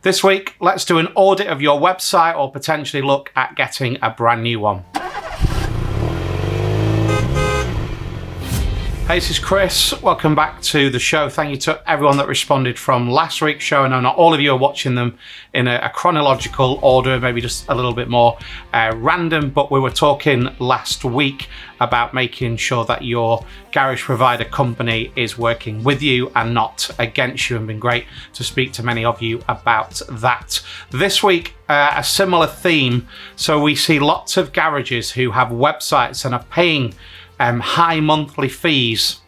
This week, let's do an audit of your website or potentially look at getting a brand new one. Hey, this is Chris. Welcome back to the show. Thank you to everyone that responded from last week's show. I know not all of you are watching them in a chronological order, maybe just a little bit more random, but we were talking last week about making sure that your garage provider company is working with you and not against you, and been great to speak to many of you about that. This week, a similar theme. So we see lots of garages who have websites and are paying high monthly fees,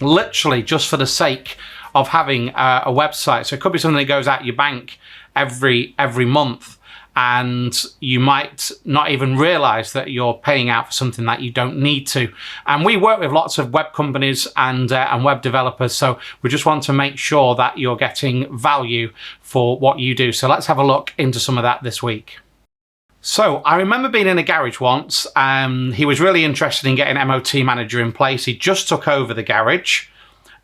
literally just for the sake of having a website. So it could be something that goes out your bank every month, and you might not even realize that you're paying out for something that you don't need to. And we work with lots of web companies and web developers, so we just want to make sure that you're getting value for what you do. So let's have a look into some of that this week. So I remember being in a garage once. He was really interested in getting MOT Manager in place. He just took over the garage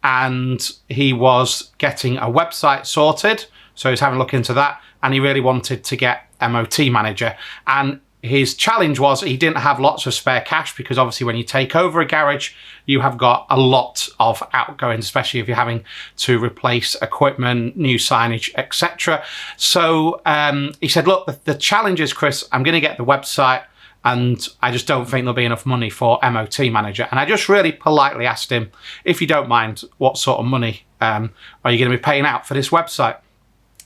and he was getting a website sorted. So he was having a look into that, and he really wanted to get MOT Manager. And his challenge was he didn't have lots of spare cash, because obviously when you take over a garage, you have got a lot of outgoings, especially if you're having to replace equipment, new signage, etc. So he said, look, the challenge is, Chris, I'm going to get the website, and I just don't think there'll be enough money for MOT Manager. And I just really politely asked him, if you don't mind, what sort of money are you going to be paying out for this website?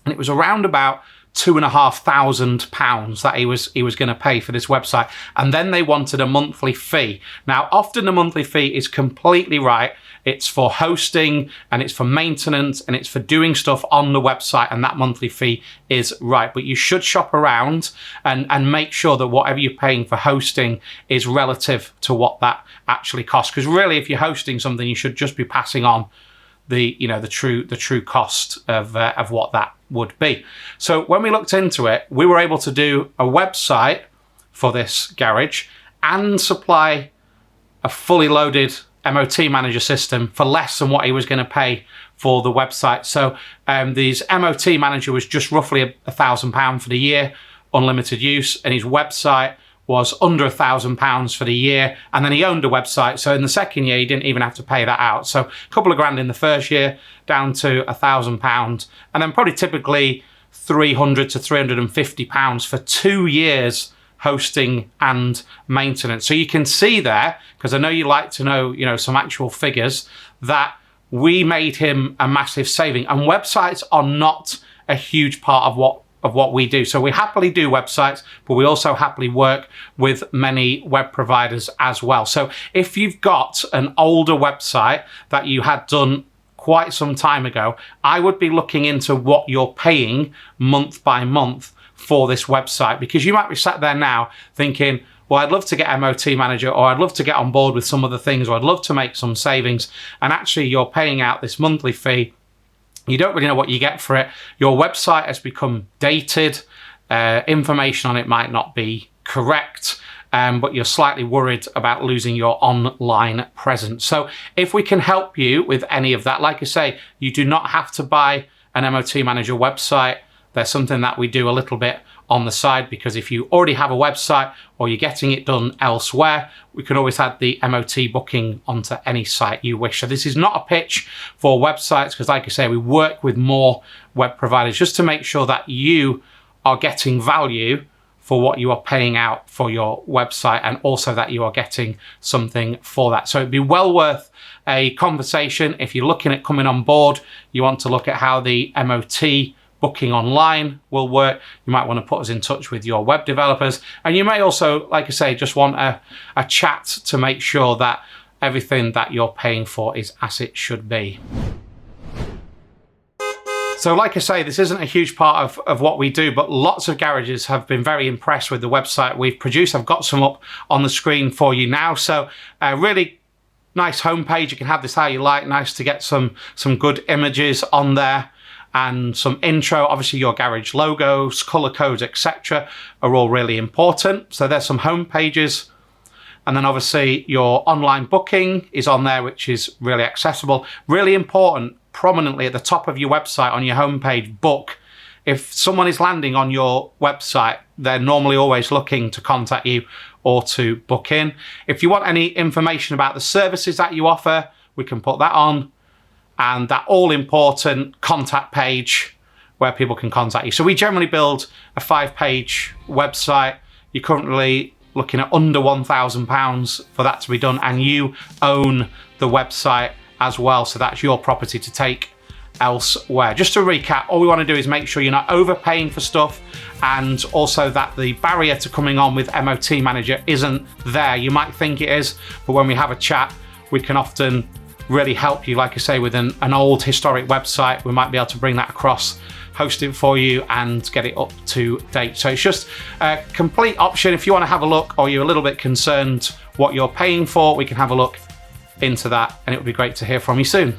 And it was around about £2,500 that he was going to pay for this website. And then they wanted a monthly fee. Now, often the monthly fee is completely right. It's for hosting, and it's for maintenance, and it's for doing stuff on the website, and that monthly fee is right. But you should shop around and make sure that whatever you're paying for hosting is relative to what that actually costs. Because really, if you're hosting something, you should just be passing on the true cost of what that would be. So when we looked into it, we were able to do a website for this garage and supply a fully loaded MOT Manager system for less than what he was going to pay for the website. So these MOT Manager was just roughly £1,000 for the year, unlimited use, and his website was under £1,000 for the year, and then he owned a website. So in the second year, he didn't even have to pay that out. So a couple of grand in the first year, down to £1,000, and then probably typically £300 to £350 for 2 years hosting and maintenance. So you can see there, because I know you like to know, some actual figures, that we made him a massive saving. And websites are not a huge part of what we do. So we happily do websites, but we also happily work with many web providers as well. So if you've got an older website that you had done quite some time ago, I would be looking into what you're paying month by month for this website, because you might be sat there now thinking, well, I'd love to get MOT Manager, or I'd love to get on board with some other things, or I'd love to make some savings. And actually you're paying out this monthly fee. You don't really know what you get for it. Your website has become dated. Information on it might not be correct, but you're slightly worried about losing your online presence. So if we can help you with any of that, like I say, you do not have to buy an MOT Manager website. There's something that we do a little bit on the side, because if you already have a website or you're getting it done elsewhere, we can always add the MOT booking onto any site you wish. So this is not a pitch for websites, because like I say, we work with more web providers just to make sure that you are getting value for what you are paying out for your website, and also that you are getting something for that. So it'd be well worth a conversation. If you're looking at coming on board, you want to look at how the MOT booking online will work, you might want to put us in touch with your web developers. And you may also, like I say, just want a chat to make sure that everything that you're paying for is as it should be. So like I say, this isn't a huge part of what we do, but lots of garages have been very impressed with the website we've produced. I've got some up on the screen for you now. So really nice homepage. You can have this how you like. Nice to get some good images on there, and some intro. Obviously your garage logos, color codes, etc. are all really important. So there's some home pages. And then obviously your online booking is on there, which is really accessible. Really important, prominently at the top of your website on your homepage, book if someone is landing on your website, they're normally always looking to contact you or to book in. If you want any information about the services that you offer, we can put that on, and that all important contact page where people can contact you. So we generally build a 5-page website. You're currently looking at under £1,000 for that to be done, and you own the website as well. So that's your property to take elsewhere. Just to recap, all we want to do is make sure you're not overpaying for stuff, and also that the barrier to coming on with MOT Manager isn't there. You might think it is, but when we have a chat, we can often really help you, like I say, with an old historic website. We might be able to bring that across, host it for you, and get it up to date. So it's just a complete option. If you want to have a look, or you're a little bit concerned what you're paying for, we can have a look into that, and it would be great to hear from you soon.